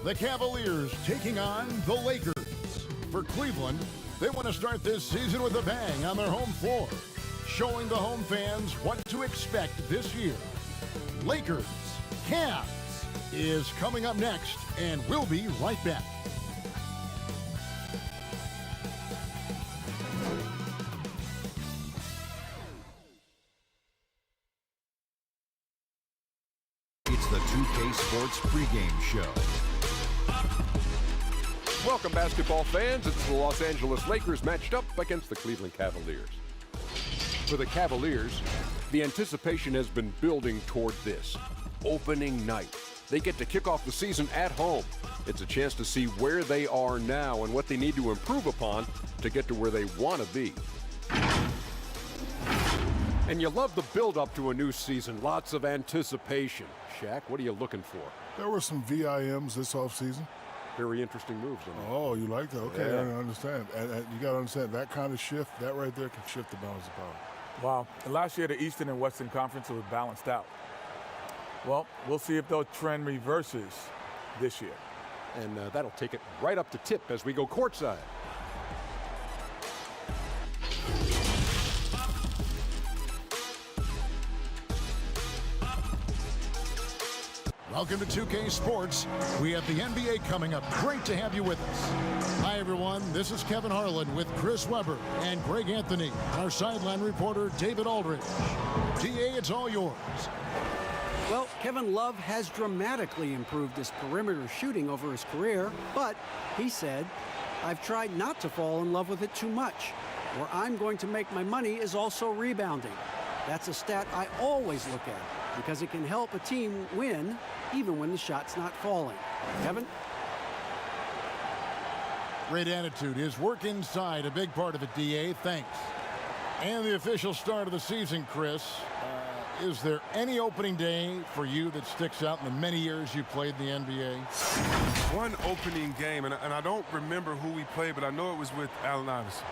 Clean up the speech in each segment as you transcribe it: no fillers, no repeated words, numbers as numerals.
The Cavaliers taking on the Lakers. For Cleveland, they want to start this season with a bang on their home floor, showing the home fans what to expect this year. Lakers, Cavs is coming up next, and we'll be right back. It's the 2K Sports pregame show. Welcome, basketball fans. It's the Los Angeles Lakers matched up against the Cleveland Cavaliers. For the Cavaliers, the anticipation has been building toward this. Opening night. They get to kick off the season at home. It's a chance to see where they are now and what they need to improve upon to get to where they want to be. And you love the build-up to a new season. Lots of anticipation. Shaq, what are you looking for? There were some VIMs this offseason. Very interesting moves. Oh, you like that? Okay, Yeah. I understand. And you got to understand, that kind of shift, that right there can shift the balance of power. Wow. And last year, the Eastern and Western Conference was balanced out. Well, we'll see if the trend reverses this year. And that'll take it right up to tip as we go courtside. Welcome to 2K Sports. We have the NBA coming up. Great to have you with us. Hi, everyone. This is Kevin Harlan with Chris Webber and Greg Anthony. Our sideline reporter, David Aldridge. DA, it's all yours. Well, Kevin Love has dramatically improved his perimeter shooting over his career, but he said, I've tried not to fall in love with it too much. Where I'm going to make my money is also rebounding. That's a stat I always look at because it can help a team win even when the shot's not falling. Kevin? Great attitude. His work inside, a big part of it, DA. Thanks. And the official start of the season, Chris. Is there any opening day for you that sticks out in the many years you played in the NBA? One opening game, and I don't remember who we played, but I know it was with Allen Iverson.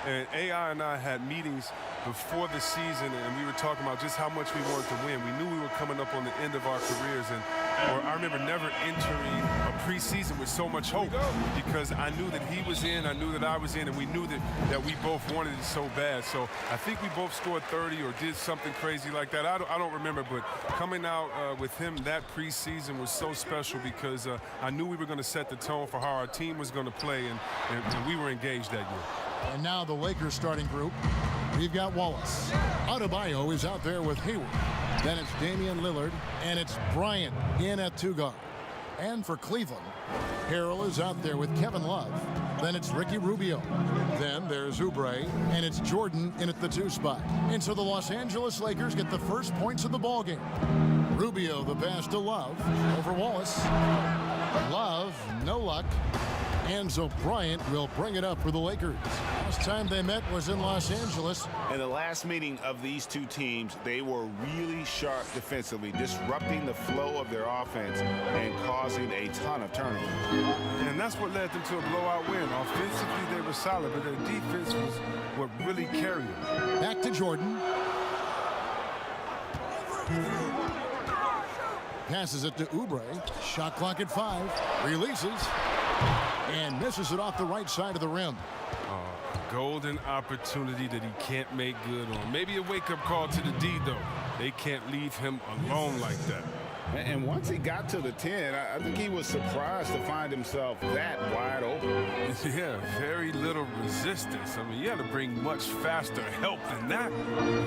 And AI and I had meetings before the season, and we were talking about just how much we wanted to win. We knew we were coming up on the end of our careers, and I remember never entering a preseason with so much hope because I knew that he was in, I knew that I was in, and we knew that we both wanted it so bad. So I think we both scored 30 or did something crazy like that. I don't remember, but coming out with him that preseason was so special because I knew we were going to set the tone for how our team was going to play, and we were engaged that year. And now the Lakers starting group. We've got Wallace. Adebayo is out there with Hayward. Then it's Damian Lillard, and it's Bryant in at two guard. And for Cleveland, Harrell is out there with Kevin Love. Then it's Ricky Rubio. Then there's Oubre, and it's Jordan in at the two spot. And so the Los Angeles Lakers get the first points of the ballgame. Rubio, the pass to Love, over Wallace. Love, no luck. And so Bryant will bring it up for the Lakers. Last time they met was in Los Angeles. In the last meeting of these two teams, they were really sharp defensively, disrupting the flow of their offense and causing a ton of turnovers. And that's what led them to a blowout win. Offensively, they were solid, but their defense was what really carried them. Back to Jordan. Passes it to Oubre. Shot clock at 5. Releases. And misses it off the right side of the rim. Golden opportunity that he can't make good on. Maybe a wake-up call to the D, though. They can't leave him alone like that. And once he got to the 10, I think he was surprised to find himself that wide open. Yeah, very little resistance. I mean, you had to bring much faster help than that.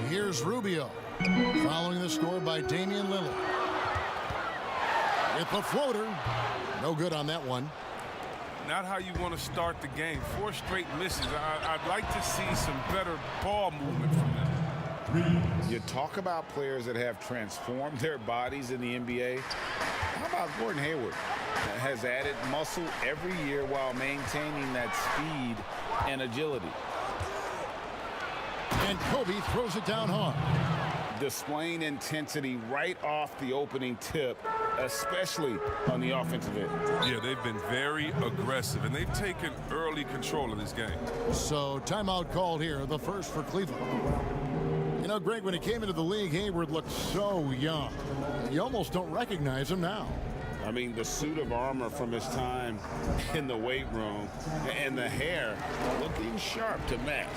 Here's Rubio, following the score by Damian Lillard. With the floater. No good on that one. Not how you want to start the game. 4 straight misses. I'd like to see some better ball movement from them. You talk about players that have transformed their bodies in the NBA. How about Gordon Hayward? Has added muscle every year while maintaining that speed and agility. And Kobe throws it down hard. Displaying intensity right off the opening tip, especially on the offensive end. Yeah, they've been very aggressive, and they've taken early control of this game. So timeout called here, the first for Cleveland. You know, Greg, when he came into the league, Hayward looked so young. You almost don't recognize him now. I mean, the suit of armor from his time in the weight room and the hair looking sharp to match.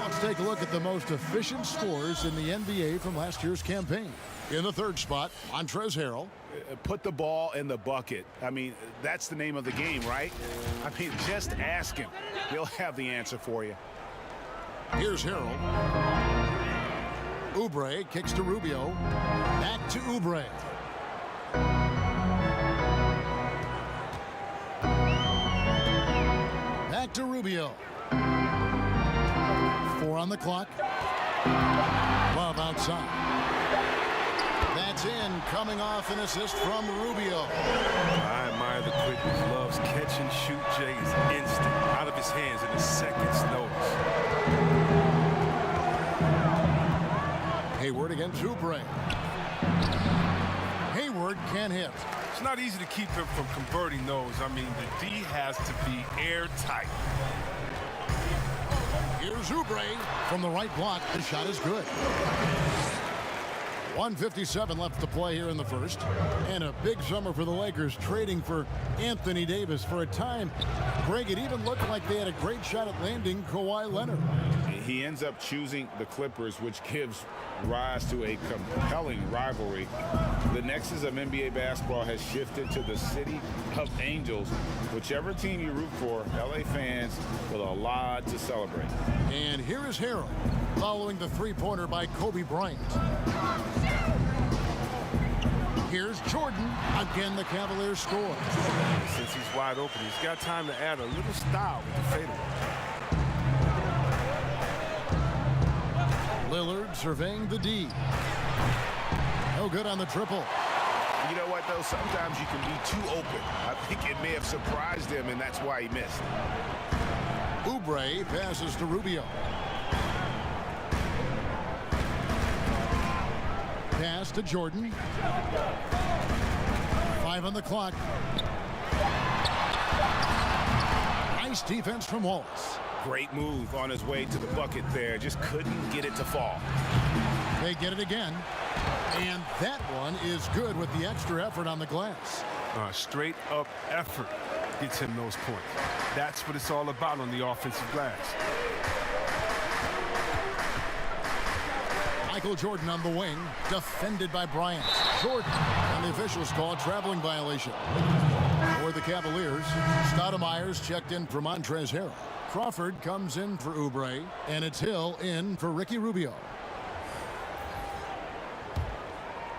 Let's take a look at the most efficient scores in the NBA from last year's campaign. In the third spot, Montrezl Harrell. Put the ball in the bucket. I mean, that's the name of the game, right? I mean, just ask him. He'll have the answer for you. Here's Harrell. Oubre kicks to Rubio. Back to Oubre. Back to Rubio. 4 on the clock. Love outside. That's in, coming off an assist from Rubio. I admire the quickness. Love's catch and shoot Jay is instant, out of his hands in a second's notice. Hayward against Oubre. Hayward can't hit. It's not easy to keep him from converting those. I mean, the D has to be airtight. Here's Oubre from the right block. The shot is good. 1:57 left to play here in the first. And a big summer for the Lakers, trading for Anthony Davis. For a time, Greg, it even looked like they had a great shot at landing Kawhi Leonard. He ends up choosing the Clippers, which gives rise to a compelling rivalry. The nexus of NBA basketball has shifted to the city of angels. Whichever team you root for, LA fans with a lot to celebrate. And here is Harrell, following the three-pointer by Kobe Bryant. Here's Jordan. Again, the Cavaliers score. Since he's wide open, he's got time to add a little style with the fadeaway. Lillard surveying the D. No good on the triple. You know what, though? Sometimes you can be too open. I think it may have surprised him, and that's why he missed. Oubre passes to Rubio. Pass to Jordan. 5 on the clock. Nice defense from Wallace. Great move on his way to the bucket there. Just couldn't get it to fall. They get it again. And that one is good with the extra effort on the glass. Straight up effort gets him those points. That's what it's all about on the offensive glass. Michael Jordan on the wing, defended by Bryant. Jordan, and the officials call a traveling violation. For the Cavaliers, Stoudemire's checked in for Montrezl Harrell. Crawford comes in for Oubre, and it's Hill in for Ricky Rubio.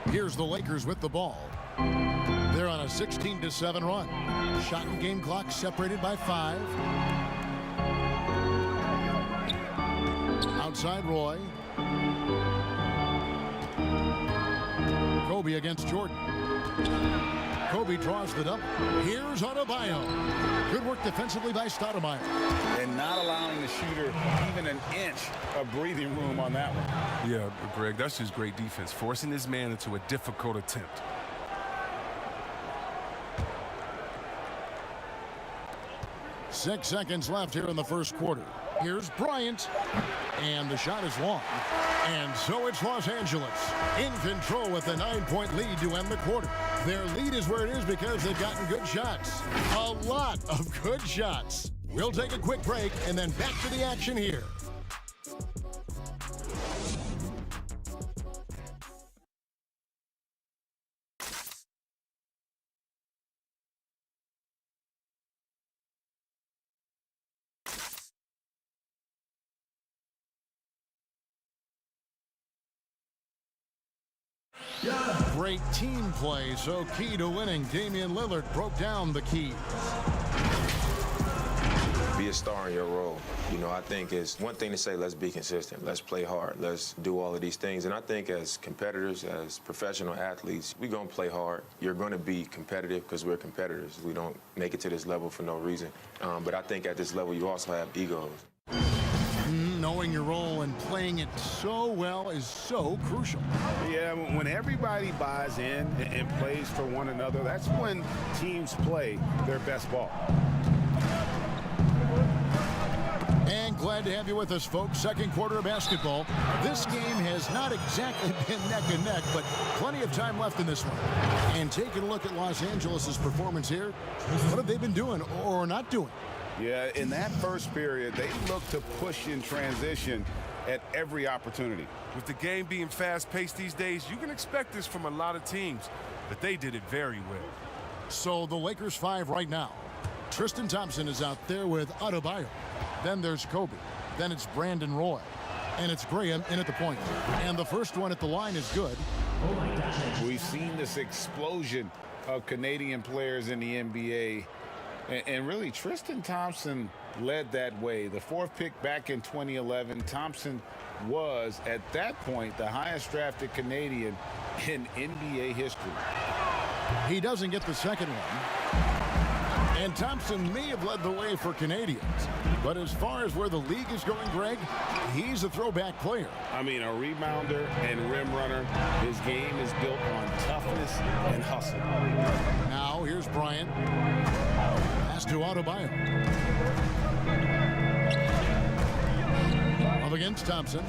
Here's the Lakers with the ball. They're on a 16-7 run. Shot and game clock separated by 5. Outside Roy. Kobe against Jordan. Kobe draws the double. Here's Adebayo. Good work defensively by Stoudemire. And not allowing the shooter even an inch of breathing room on that one. Yeah, Greg, that's just great defense, forcing this man into a difficult attempt. Six seconds left here in the first quarter. Here's Bryant. And the shot is long. And so it's Los Angeles in control with a 9-point lead to end the quarter. Their lead is where it is because they've gotten good shots. A lot of good shots. We'll take a quick break and then back to the action here. Great team play, so key to winning. Damian Lillard broke down the keys. Be a star in your role. You know, I think it's one thing to say, let's be consistent, let's play hard, let's do all of these things. And I think as competitors, as professional athletes, we're going to play hard. You're going to be competitive because we're competitors. We don't make it to this level for no reason. But I think at this level, you also have egos. Knowing your role and playing it so well is so crucial. Yeah, when everybody buys in and plays for one another, that's when teams play their best ball. And Glad to have you with us, folks. Second quarter of basketball. This game has not exactly been neck and neck, but plenty of time left in this one. And taking a look at Los Angeles' performance here, what have they been doing or not doing? Yeah, in that first period, they looked to push in transition at every opportunity. With the game being fast-paced these days, you can expect this from a lot of teams, but they did it very well. So the Lakers 5 right now. Tristan Thompson is out there with Adebayo. Then there's Kobe. Then it's Brandon Roy. And it's Graham in at the point. And the first one at the line is good. We've seen this explosion of Canadian players in the NBA. And really, Tristan Thompson led that way. The fourth pick back in 2011, Thompson was, at that point, the highest drafted Canadian in NBA history. He doesn't get the second one. And Thompson may have led the way for Canadians. But as far as where the league is going, Greg, he's a throwback player. I mean, a rebounder and rim runner. His game is built on toughness and hustle. Now, here's Bryant. Pass to Adebayo. Up against Thompson.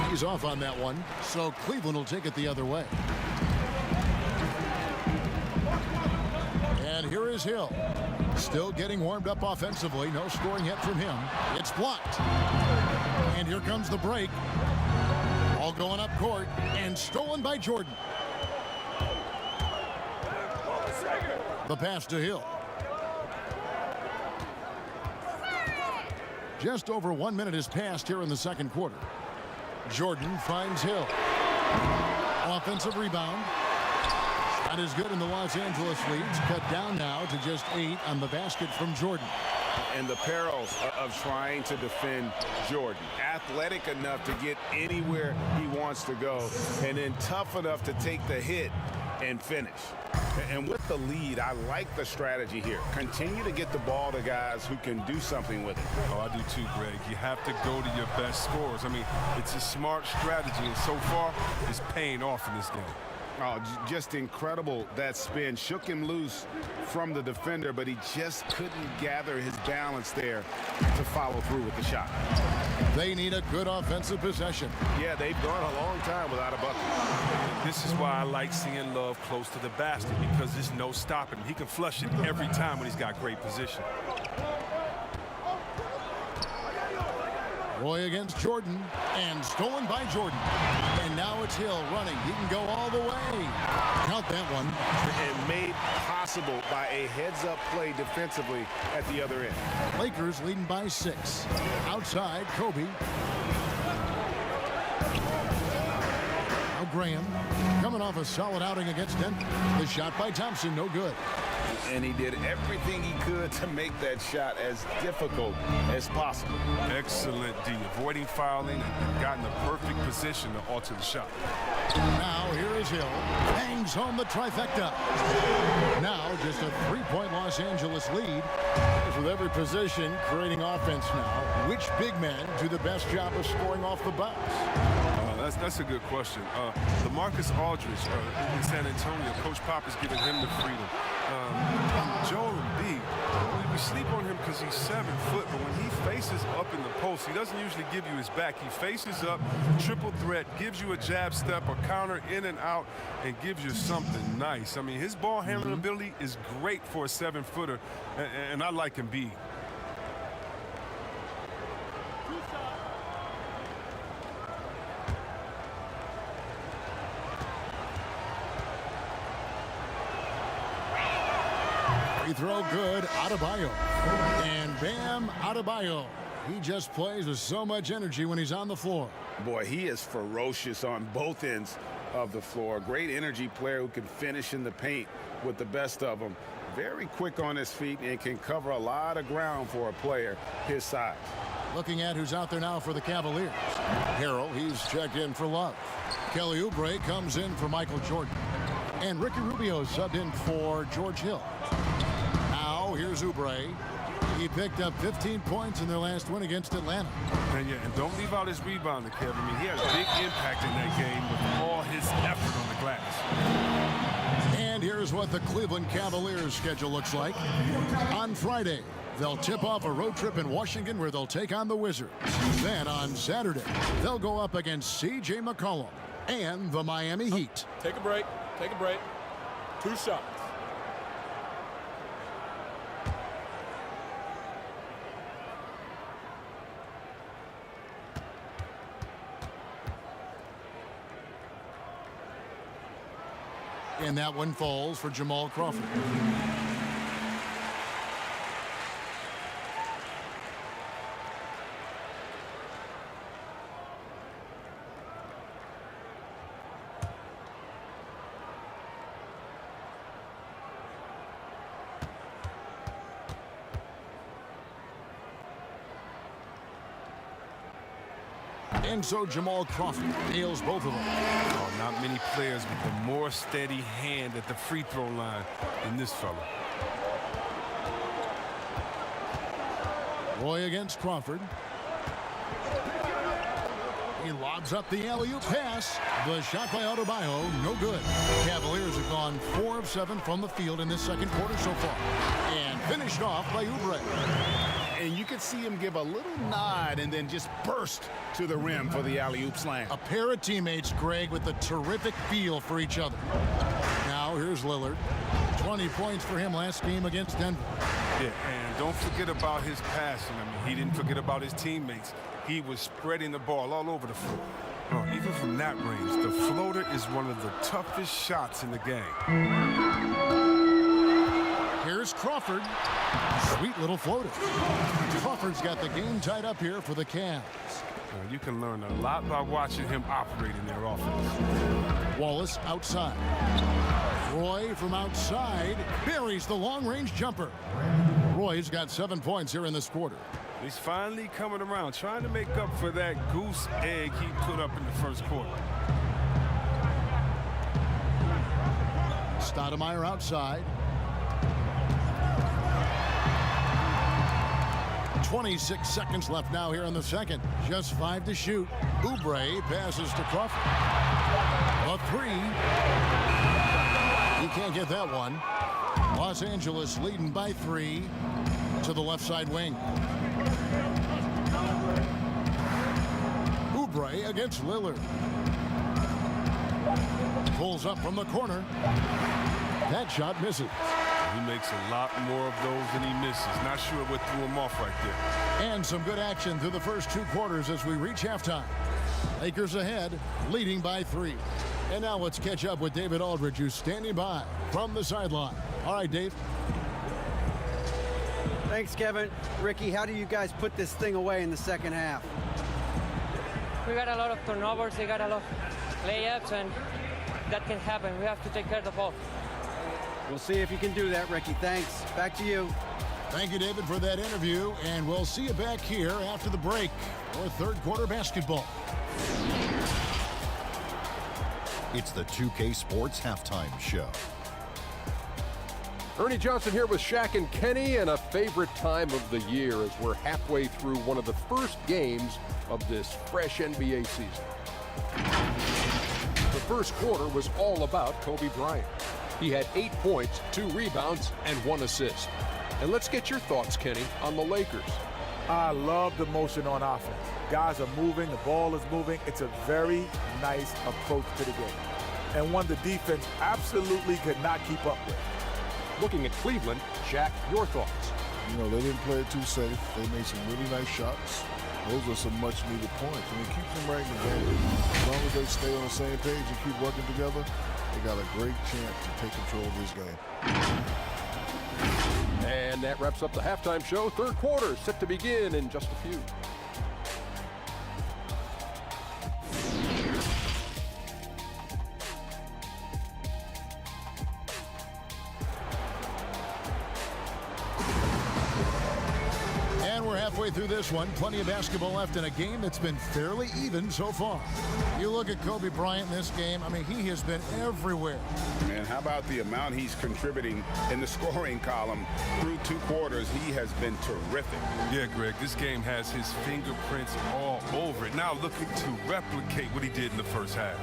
He's off on that one, so Cleveland will take it the other way. And here is Hill. Still getting warmed up offensively. No scoring hit from him. It's blocked. And here comes the break. All going up court and stolen by Jordan. The pass to Hill. Just over 1 minute has passed here in the second quarter. Jordan finds Hill. Offensive rebound. That is good, and the Los Angeles leads cut down now to just 8 on the basket from Jordan. And the perils of trying to defend Jordan. Athletic enough to get anywhere he wants to go, and then tough enough to take the hit and finish. And with the lead, I like the strategy here. Continue to get the ball to guys who can do something with it. Oh, I do too, Greg. You have to go to your best scorers. I mean, it's a smart strategy, and so far, it's paying off in this game. Oh, just incredible. That spin shook him loose from the defender, but he just couldn't gather his balance there to follow through with the shot. They need a good offensive possession. Yeah, they've gone a long time without a bucket. This is why I like seeing Love close to the basket, because there's no stopping him. He can flush it every time when he's got great position. Roy against Jordan, and stolen by Jordan. And now it's Hill running. He can go all the way. Count that one. And made possible by a heads-up play defensively at the other end. Lakers leading by 6. Outside, Kobe. Now Graham coming off a solid outing against Denver. The shot by Thompson, no good. And he did everything he could to make that shot as difficult as possible. Excellent D, avoiding fouling and gotten the perfect position to alter the shot. Now here is Hill. Hangs home the trifecta. Now just a 3-point Los Angeles lead. With every position creating offense now. Which big men do the best job of scoring off the bounce? That's a good question. LaMarcus Aldridge in San Antonio, Coach Pop is giving him the freedom. Joel Embiid, we sleep on him because he's 7 foot, but when he faces up in the post, he doesn't usually give you his back. He faces up, triple threat, gives you a jab step, a counter in and out, and gives you something nice. I mean, his ball handling ability is great for a 7-footer, and I like Embiid. Free throw good, Adebayo. And bam, Adebayo. He just plays with so much energy when he's on the floor. Boy, he is ferocious on both ends of the floor. Great energy player who can finish in the paint with the best of them. Very quick on his feet and can cover a lot of ground for a player his size. Looking at who's out there now for the Cavaliers. Harrell, he's checked in for Love. Kelly Oubre comes in for Michael Jordan. And Ricky Rubio subbed in for George Hill. Now here's Oubre. He picked up 15 points in their last win against Atlanta. And don't leave out his rebounding, Kevin. I mean, he had a big impact in that game with all his effort on the glass. And here's what the Cleveland Cavaliers schedule looks like. On Friday, They'll tip off a road trip in Washington where they'll take on the Wizards. Then on Saturday, they'll go up against C.J. McCollum and the Miami Heat. Take a break. Take a break. 2 shots. And that one falls for Jamal Crawford. And so Jamal Crawford nails both of them. Oh, not many players with a more steady hand at the free throw line than this fella. Roy against Crawford. He lobs up the alley-oop pass. The shot by Adebayo, no good. Cavaliers have gone 4 of 7 from the field in this second quarter so far. And finished off by Oubre. And you could see him give a little nod and then just burst to the rim for the alley-oop slam. A pair of teammates, Greg, with a terrific feel for each other. Now here's Lillard. 20 points for him last game against Denver. Yeah, and don't forget about his passing. I mean, he didn't forget about his teammates. He was spreading the ball all over the floor. Oh, even from that range, the floater is one of the toughest shots in the game. Here's Crawford. Sweet little floater. Crawford's got the game tied up here for the Cavs. You can learn a lot by watching him operate in their offense. Wallace outside. Roy from outside buries the long-range jumper. Roy's got 7 points here in this quarter. He's finally coming around, trying to make up for that goose egg he put up in the first quarter. Stoudemire outside. 26 seconds left now here in the second. Just 5 to shoot. Oubre passes to Crawford. A 3. He can't get that one. Los Angeles leading by 3 to the left side wing. Oubre against Lillard. Pulls up from the corner. That shot misses. He makes a lot more of those than he misses. Not sure what threw him off right there. And some good action through the first 2 quarters as we reach halftime. Lakers ahead, leading by 3. And now let's catch up with David Aldridge, who's standing by from the sideline. All right, Dave. Thanks, Kevin. Ricky, how do you guys put this thing away in the second half? We got a lot of turnovers, they got a lot of layups, and that can happen. We have to take care of the ball. We'll see if you can do that, Ricky. Thanks. Back to you. Thank you, David, for that interview, and we'll see you back here after the break for third quarter basketball. It's the 2K Sports Halftime Show. Ernie Johnson here with Shaq and Kenny, and a favorite time of the year as we're halfway through one of the first games of this fresh NBA season. The first quarter was all about Kobe Bryant. He had 8 points, 2 rebounds, and 1 assist. And let's get your thoughts, Kenny, on the Lakers. I love the motion on offense. Guys are moving, the ball is moving. It's a very nice approach to the game. And one the defense absolutely could not keep up with. Looking at Cleveland, Shaq, your thoughts? You know, they didn't play it too safe. They made some really nice shots. Those are some much-needed points. I mean, keep them right in the game. As long as they stay on the same page and keep working together, they got a great chance to take control of this game. And that wraps up the halftime show. Third quarter set to begin in just a few. Halfway through this one, plenty of basketball left in a game that's been fairly even so far. You look at Kobe Bryant in this game, I mean, he has been everywhere. Man, how about the amount he's contributing in the scoring column through 2 quarters? He has been terrific. Yeah, Greg, this game has his fingerprints all over it. Now looking to replicate what he did in the first half.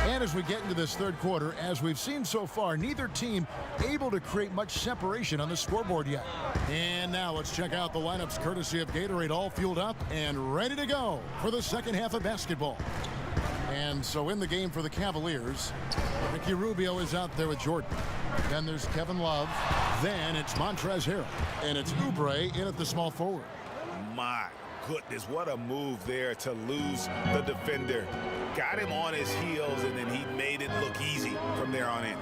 And And as we get into this third quarter, as we've seen so far, neither team able to create much separation on the scoreboard yet. And now let's check out the lineups courtesy of Gatorade, all fueled up and ready to go for the second half of basketball. And so in the game for the Cavaliers, Ricky Rubio is out there with Jordan. Then there's Kevin Love. Then it's Montrezl Harrell. And it's Oubre in at the small forward. My goodness, what a move there to lose the defender. Got him on his heels, and then he made it look easy from there on in.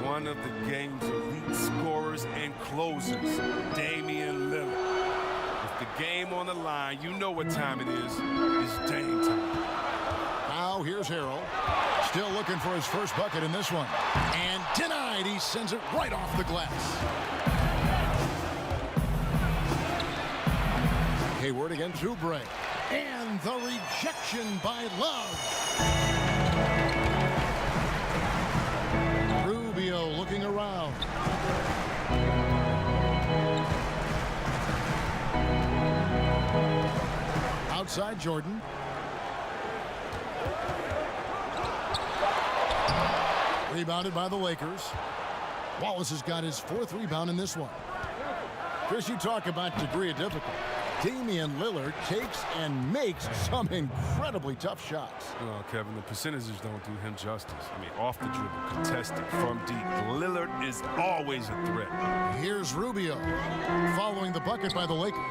One of the game's elite scorers and closers, Damian Lillard. With the game on the line, you know what time it is. It's Dame time. Now here's Harrell. Still looking for his first bucket in this one. And denied. He sends it right off the glass. Hayward against Oubre. And the rejection by Love. Rubio looking around. Outside Jordan. Rebounded by the Lakers. Wallace has got his fourth rebound in this one. Chris, you talk about degree of difficulty. Damian Lillard takes and makes some incredibly tough shots. Well, Kevin, the percentages don't do him justice. I mean, off the dribble, contested, from deep. Lillard is always a threat. Here's Rubio following the bucket by the Lakers.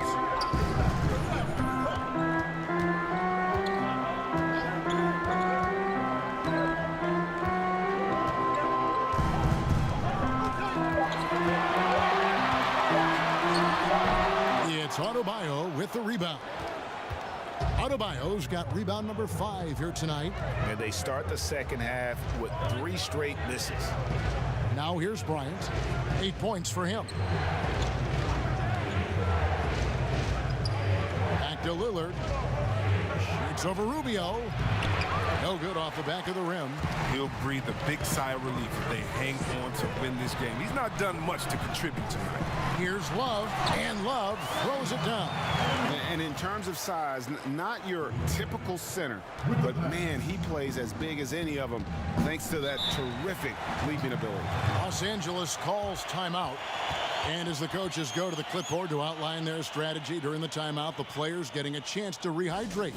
It's Adebayo with the rebound. Adebayo's got rebound number 5 here tonight. And they start the second half with 3 straight misses. Now here's Bryant. 8 points for him. Back to Lillard. Shoots over Rubio. No good off the back of the rim. He'll breathe a big sigh of relief if they hang on to win this game. He's not done much to contribute tonight. Here's Love, and Love throws it down. And in terms of size, not your typical center, but man, he plays as big as any of them thanks to that terrific leaping ability. Los Angeles calls timeout. And as the coaches go to the clipboard to outline their strategy during the timeout, the players getting a chance to rehydrate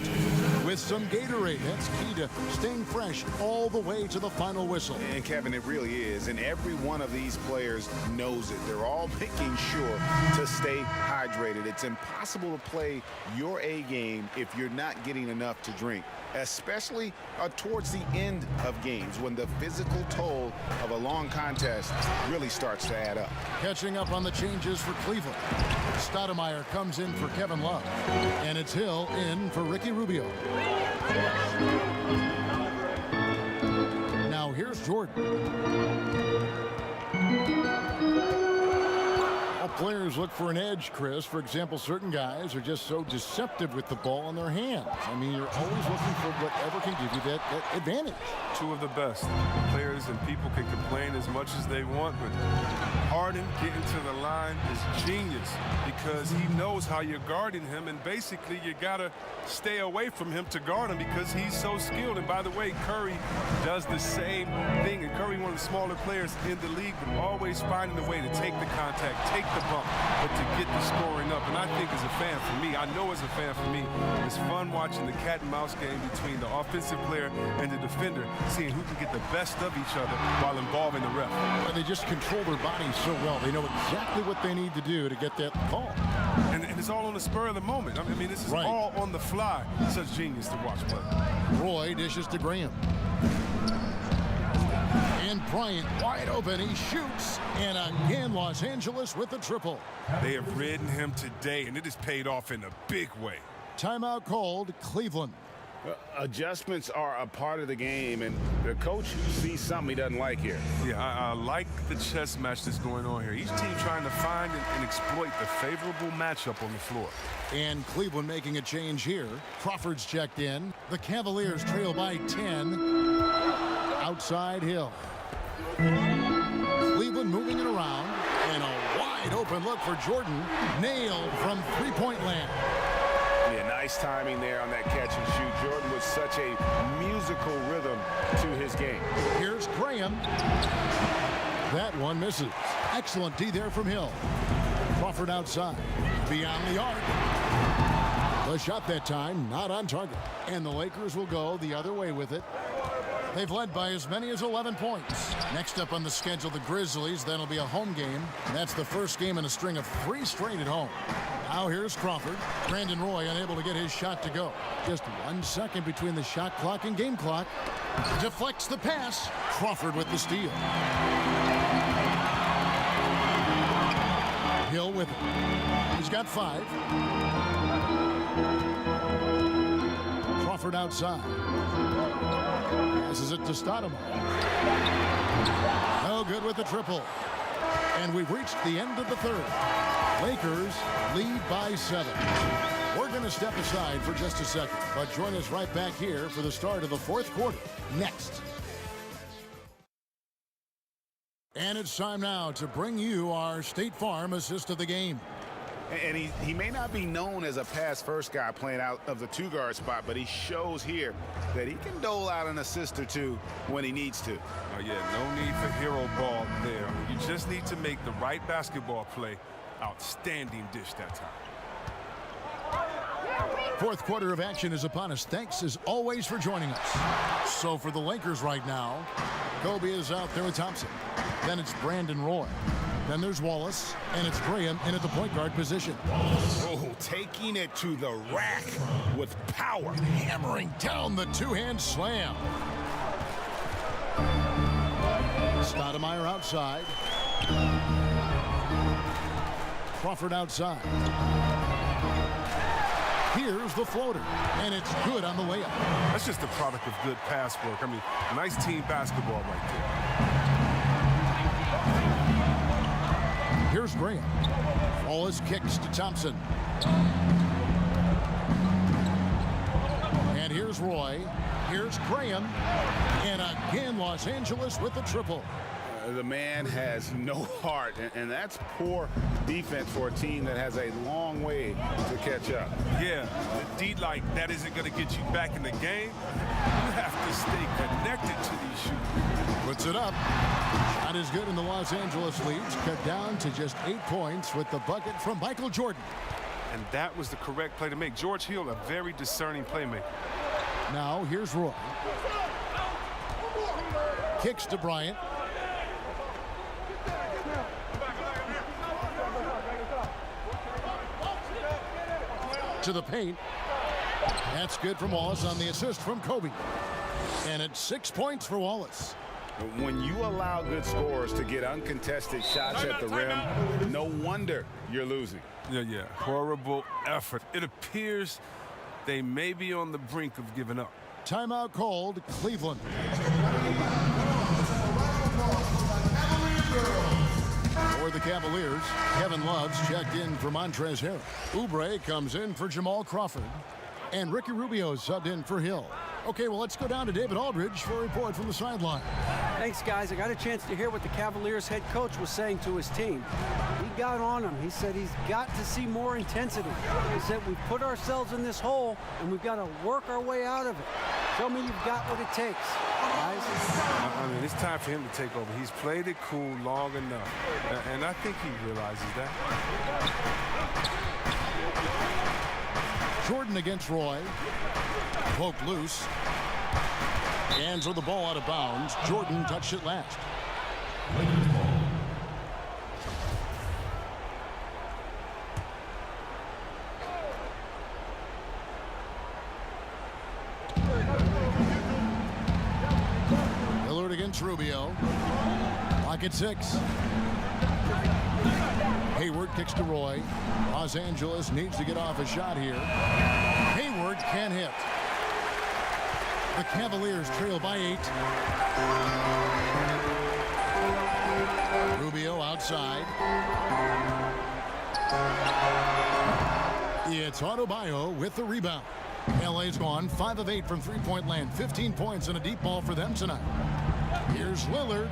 with some Gatorade. That's key to staying fresh all the way to the final whistle. And Kevin, it really is. And every one of these players knows it. They're all making sure to stay hydrated. It's impossible to play your A game if you're not getting enough to drink, especially towards the end of games when the physical toll of a long contest really starts to add up. Catching up on the changes for Cleveland. Stoudemire comes in for Kevin Love. And it's Hill in for Ricky Rubio. Now here's Jordan. All players look for an edge, Chris. For example, certain guys are just so deceptive with the ball in their hands. I mean, you're always looking for whatever can give you that advantage. Two of the best. Players and people can complain as much as they want, but Harden getting to the line is genius because he knows how you're guarding him, and basically you gotta stay away from him to guard him because he's so skilled. And by the way, Curry does the same thing, and Curry, one of the smaller players in the league, but always finding a way to take the contact, take the bump, but to get the scoring up. And I think as a fan for me, I know as a fan for me, it's fun watching the cat and mouse game between the offensive player and the defender, seeing who can get the best of each other while involving the ref. And they just control their bodies so well. They know exactly what they need to do to get that call. And it's all on the spur of the moment. I mean, this is all on the fly. Such genius to watch play. Roy dishes to Graham. And Bryant wide open. He shoots. And again, Los Angeles with the triple. They have ridden him today, and it has paid off in a big way. Timeout called, Cleveland. Adjustments are a part of the game, and the coach sees something he doesn't like here. Yeah, I like the chess match that's going on here. Each team trying to find and exploit the favorable matchup on the floor. And Cleveland making a change here. Crawford's checked in. The Cavaliers trail by 10. Outside Hill. Cleveland moving it around. And a wide open look for Jordan. Nailed from three-point land. Yeah, nice Nice timing there on that catch and shoot. Jordan with such a musical rhythm to his game. Here's Graham. That one misses. Excellent D there from Hill. Crawford outside. Beyond the arc. The shot that time, not on target. And the Lakers will go the other way with it. They've led by as many as 11 points. Next up on the schedule, the Grizzlies. That'll be a home game. That's the first game in a string of 3 straight at home. Now here's Crawford. Brandon Roy unable to get his shot to go. Just 1 second between the shot clock and game clock. Deflects the pass. Crawford with the steal. Hill with it. He's got 5. Crawford outside. Passes it to Stoudemire. No good with the triple. And we've reached the end of the third. Lakers lead by 7. We're going to step aside for just a second, but join us right back here for the start of the fourth quarter. Next. And it's time now to bring you our State Farm assist of the game. And he may not be known as a pass-first guy playing out of the 2-guard spot, but he shows here that he can dole out an assist or 2 when he needs to. Yeah, no need for hero ball there. You just need to make the right basketball play. Outstanding dish that time. Fourth quarter of action is upon us. Thanks as always for joining us. So for the Lakers right now, Kobe is out there with Thompson. Then it's Brandon Roy. Then there's Wallace, and it's Graham in at the point guard position. Oh, taking it to the rack with power. Hammering down the two-hand slam. Stoudemire outside. Crawford outside. Here's the floater, and it's good on the layup. That's just a product of good pass work. I mean, nice team basketball right there. Here's Graham. Wallace kicks to Thompson. And here's Roy. Here's Graham. And again, Los Angeles with the triple. The man has no heart, and that's poor defense for a team that has a long way to catch up. Yeah, the D like that isn't going to get you back in the game. You have to stay connected to these shooters. Puts it up. Shot is good, and the Los Angeles leads cut down to just 8 points with the bucket from Michael Jordan. And that was the correct play to make. George Hill, a very discerning playmaker. Now here's Roy. Kicks to Bryant. To the paint. That's good from Wallace on the assist from Kobe. And it's 6 points for Wallace. When you allow good scorers to get uncontested shots at the rim, no wonder you're losing. Yeah. Horrible effort. It appears they may be on the brink of giving up. Timeout called, Cleveland. For the Cavaliers, Kevin Love's checked in for Montrezl Harrell. Oubre comes in for Jamal Crawford. And Ricky Rubio subbed in for Hill. Okay, well, let's go down to David Aldridge for a report from the sideline. Thanks, guys. I got a chance to hear what the Cavaliers head coach was saying to his team. He got on him. He said he's got to see more intensity. He said we've put ourselves in this hole, and we've got to work our way out of it. Show me you've got what it takes, guys. I mean, it's time for him to take over. He's played it cool long enough, and I think he realizes that. Jordan against Roy. Poked loose. Hands with the ball out of bounds. Jordan touched it last. Lillard against Rubio. Lock at 6. Hayward kicks to Roy. Los Angeles needs to get off a shot here. Hayward can hit. The Cavaliers trail by 8. Rubio outside. It's Adebayo with the rebound. LA's gone 5 of 8 from three-point land. 15 points and a deep ball for them tonight. Here's Lillard.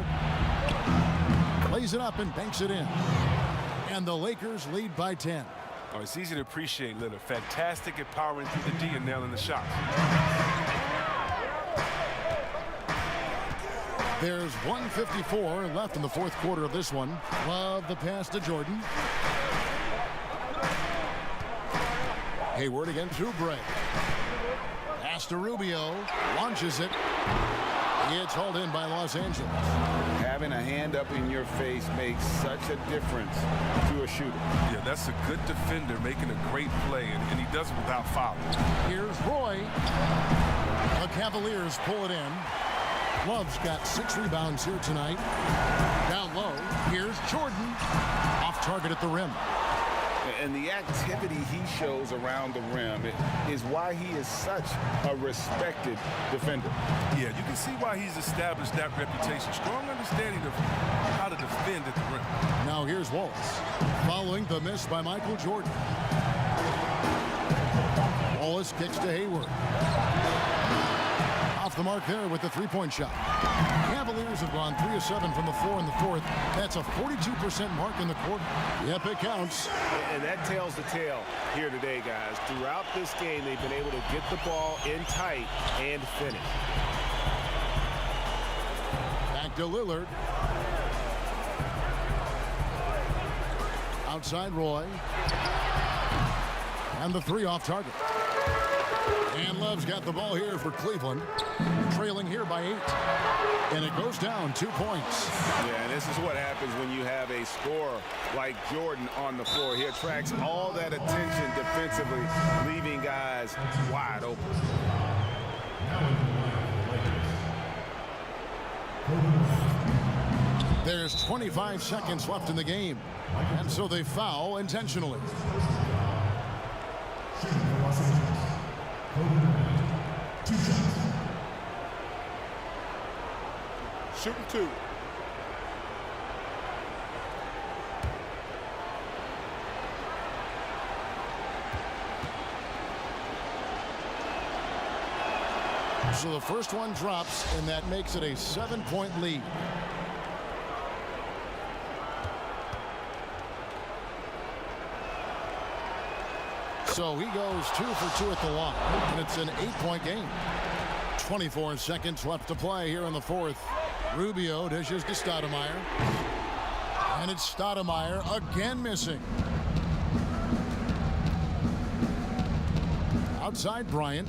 Plays it up and banks it in. And the Lakers lead by 10. Oh, it's easy to appreciate Lillard. Fantastic at powering through the D and nailing the shots. There's 1:54 left in the fourth quarter of this one. Love the pass to Jordan. Hayward against Oubre. Pass to Rubio. Launches it. It's hauled in by Los Angeles. Having a hand up in your face makes such a difference to a shooter. Yeah, that's a good defender making a great play, and he does it without fouling. Here's Roy. The Cavaliers pull it in. Love's got 6 rebounds here tonight. Down low, here's Jordan. Off target at the rim. And the activity he shows around the rim is why he is such a respected defender. Yeah, you can see why he's established that reputation. Strong understanding of how to defend at the rim. Now here's Wallace, following the miss by Michael Jordan. Wallace kicks to Hayward. Off the mark there with the three-point shot. Cavaliers have gone 3 of 7 from the floor in the fourth. That's a 42% mark in the quarter. Yep, it counts. And that tells the tale here today, guys. Throughout this game, they've been able to get the ball in tight and finish. Back to Lillard. Outside Roy. And the 3 off target. And Love's got the ball here for Cleveland. Trailing here by 8. And it goes down 2 points. Yeah, and this is what happens when you have a scorer like Jordan on the floor. He attracts all that attention defensively, leaving guys wide open. There's 25 seconds left in the game. And so they foul intentionally. Shooting 2. So the first one drops, and that makes it a 7-point lead. So he goes 2 for 2 at the line, and it's an 8-point game. 24 seconds left to play here in the fourth. Rubio dishes to Stoudemire. And it's Stoudemire again missing. Outside Bryant.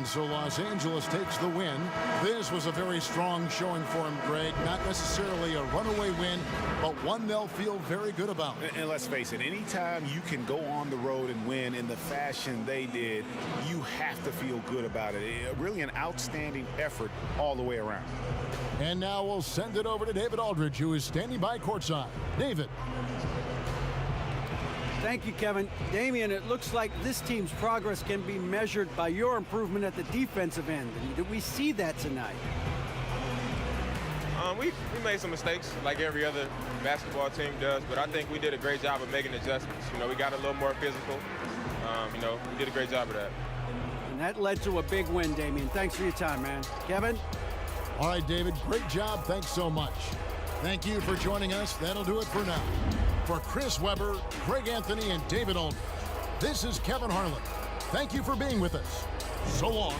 So Los Angeles takes the win. This was a very strong showing for him, Greg. Not necessarily a runaway win, but one they'll feel very good about. And let's face it, anytime you can go on the road and win in the fashion they did, you have to feel good about it. Really an outstanding effort all the way around. And now we'll send it over to David Aldridge, who is standing by courtside. David. Thank you, Kevin. Damian, it looks like this team's progress can be measured by your improvement at the defensive end. And did we see that tonight? We made some mistakes like every other basketball team does, but I think we did a great job of making adjustments. You know, we got a little more physical. You know, we did a great job of that. And that led to a big win, Damian. Thanks for your time, man. Kevin? All right, David, great job. Thanks so much. Thank you for joining us. That'll do it for now. For Chris Webber, Greg Anthony, and David Aldridge, this is Kevin Harlan. Thank you for being with us. So long.